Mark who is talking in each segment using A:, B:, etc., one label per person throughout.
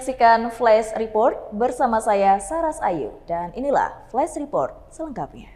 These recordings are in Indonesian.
A: menyaksikan Flash Report bersama saya Saras Ayu dan inilah Flash Report selengkapnya.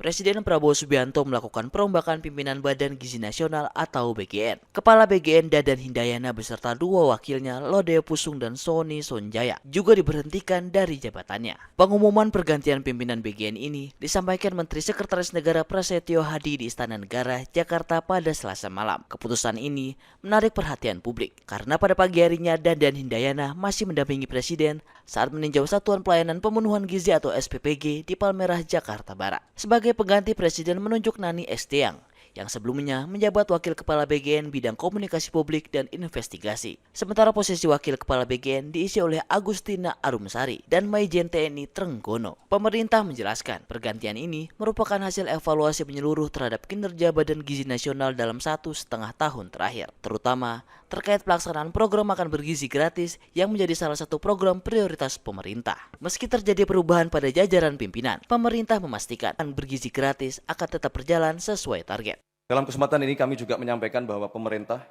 B: Presiden Prabowo Subianto melakukan perombakan pimpinan Badan Gizi Nasional atau BGN. Kepala BGN Dadan Hindayana beserta dua wakilnya Lodeo Pusung dan Sony Sonjaya juga diberhentikan dari jabatannya. Pengumuman pergantian pimpinan BGN ini disampaikan Menteri Sekretaris Negara Prasetyo Hadi di Istana Negara, Jakarta pada Selasa malam. Keputusan ini menarik perhatian publik karena pada pagi harinya Dadan Hindayana masih mendampingi Presiden saat meninjau Satuan Pelayanan Pemenuhan Gizi atau SPPG di Palmerah, Jakarta Barat. Sebagai pengganti, Presiden menunjuk Nani Estiang yang sebelumnya menjabat Wakil Kepala BGN Bidang Komunikasi Publik dan Investigasi. Sementara posisi Wakil Kepala BGN diisi oleh Agustina Arumsari dan Maijen TNI Trenggono. Pemerintah menjelaskan pergantian ini merupakan hasil evaluasi menyeluruh terhadap kinerja Badan Gizi Nasional dalam 1,5 tahun terakhir, terutama terkait pelaksanaan program makan bergizi gratis yang menjadi salah satu program prioritas pemerintah. Meski terjadi perubahan pada jajaran pimpinan, pemerintah memastikan bergizi gratis akan tetap berjalan sesuai target.
C: Dalam kesempatan ini kami juga menyampaikan bahwa pemerintah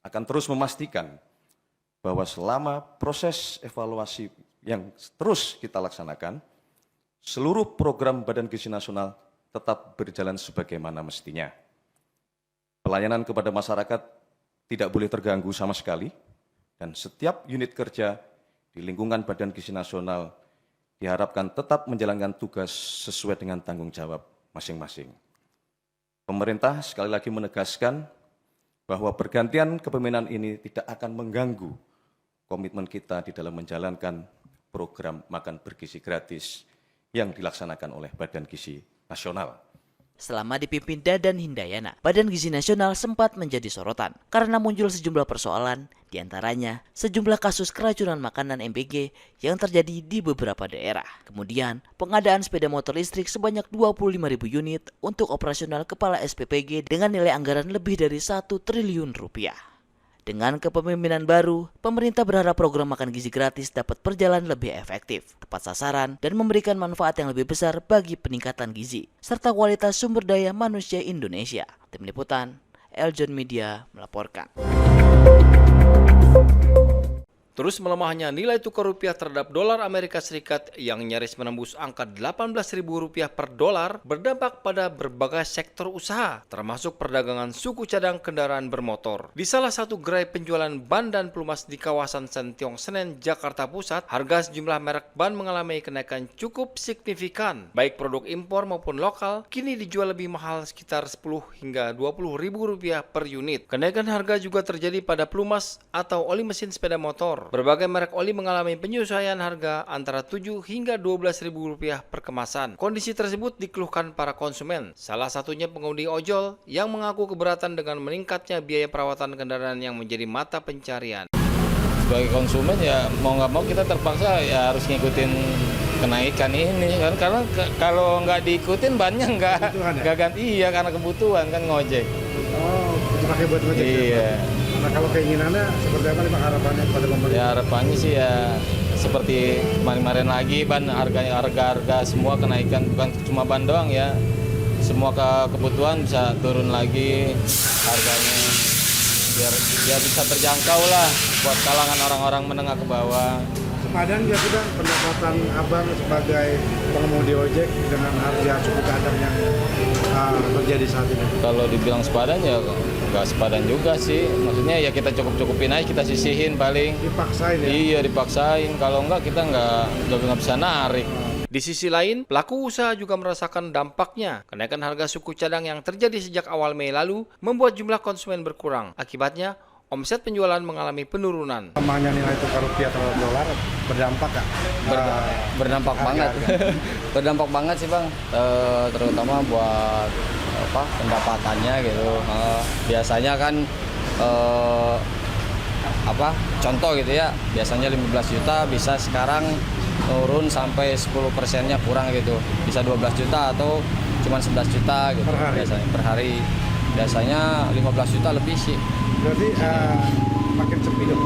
C: akan terus memastikan bahwa selama proses evaluasi yang terus kita laksanakan, seluruh program Badan Gizi Nasional tetap berjalan sebagaimana mestinya. Pelayanan kepada masyarakat tidak boleh terganggu sama sekali, dan setiap unit kerja di lingkungan Badan Gizi Nasional diharapkan tetap menjalankan tugas sesuai dengan tanggung jawab masing-masing. Pemerintah sekali lagi menegaskan bahwa pergantian kepemimpinan ini tidak akan mengganggu komitmen kita di dalam menjalankan program makan bergizi gratis yang dilaksanakan oleh Badan Gizi Nasional.
B: Selama dipimpin Dadan Hindayana, Badan Gizi Nasional sempat menjadi sorotan karena muncul sejumlah persoalan, diantaranya sejumlah kasus keracunan makanan MBG yang terjadi di beberapa daerah. Kemudian, pengadaan sepeda motor listrik sebanyak 25.000 unit untuk operasional kepala SPPG dengan nilai anggaran lebih dari 1 triliun rupiah. Dengan kepemimpinan baru, pemerintah berharap program makan gizi gratis dapat berjalan lebih efektif, tepat sasaran, dan memberikan manfaat yang lebih besar bagi peningkatan gizi, serta kualitas sumber daya manusia Indonesia. Tim Liputan, Eljon Media melaporkan.
D: Terus melemahnya nilai tukar rupiah terhadap dolar Amerika Serikat yang nyaris menembus angka Rp18.000 per dolar berdampak pada berbagai sektor usaha, termasuk perdagangan suku cadang kendaraan bermotor. Di salah satu gerai penjualan ban dan pelumas di kawasan Sentiong Senen, Jakarta Pusat, harga sejumlah merek ban mengalami kenaikan cukup signifikan. Baik produk impor maupun lokal, kini dijual lebih mahal sekitar 10 hingga Rp20.000 per unit. Kenaikan harga juga terjadi pada pelumas atau oli mesin sepeda motor. Berbagai merek oli mengalami penyesuaian harga antara Rp7 hingga Rp12.000 per kemasan. Kondisi tersebut dikeluhkan para konsumen. Salah satunya pengemudi ojol yang mengaku keberatan dengan meningkatnya biaya perawatan kendaraan yang menjadi mata pencarian.
E: Sebagai konsumen ya mau nggak mau kita terpaksa ya harus ngikutin kenaikan ini kan, karena kalau nggak diikutin bannya nggak ganti, iya karena kebutuhan kan ngojek.
F: Oh, dipakai buat ngojek.
E: Iya.
F: Nah, kalau keinginannya seperti apa nih Pak harapannya kepada pemerintah?
E: Ya harapannya sih ya seperti kemarin-kemarin lagi ban harga semua kenaikan, bukan cuma ban doang ya. Semua kebutuhan bisa turun lagi harganya biar bisa terjangkau lah buat kalangan orang-orang menengah ke bawah.
F: Sepadan nggak sih Bang pendapatan Abang sebagai pengemudi ojek dengan harga suku cadang yang terjadi saat ini?
E: Kalau dibilang sepadan ya nggak sepadan juga sih. Maksudnya ya kita cukup-cukupin aja, kita sisihin paling.
F: Dipaksain ya?
E: Iya dipaksain, kalau enggak kita nggak bisa narik.
D: Di sisi lain, pelaku usaha juga merasakan dampaknya. Kenaikan harga suku cadang yang terjadi sejak awal Mei lalu membuat jumlah konsumen berkurang. Akibatnya, omset penjualan mengalami penurunan.
F: Lemahnya nilai tukar rupiah terhadap dolar berdampak nggak?
G: Berdampak banget. Berdampak banget sih Bang, terutama buat pendapatannya gitu. Biasanya kan contoh gitu ya, biasanya 15 juta bisa sekarang turun sampai 10%-nya kurang gitu, bisa 12 juta atau cuma 11 juta gitu biasanya per hari. Biasanya 15 juta lebih sih.
F: Berarti makin sepi dong?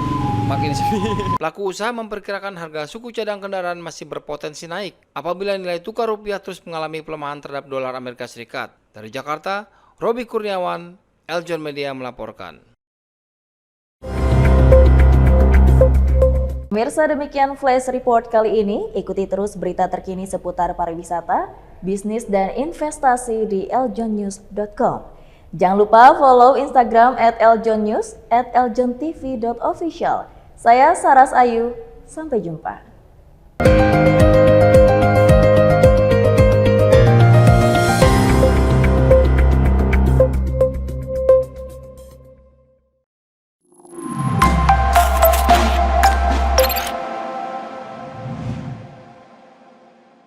G: Makin sepi.
D: Pelaku usaha memperkirakan harga suku cadang kendaraan masih berpotensi naik apabila nilai tukar rupiah terus mengalami pelemahan terhadap dolar Amerika Serikat. Dari Jakarta, Robi Kurniawan, Eljon Media melaporkan.
A: Pemirsa, demikian Flash Report kali ini. Ikuti terus berita terkini seputar pariwisata, bisnis, dan investasi di eljonnews.com. Jangan lupa follow Instagram @eljonnews, @eljontv.official. Saya Saras Ayu, sampai jumpa.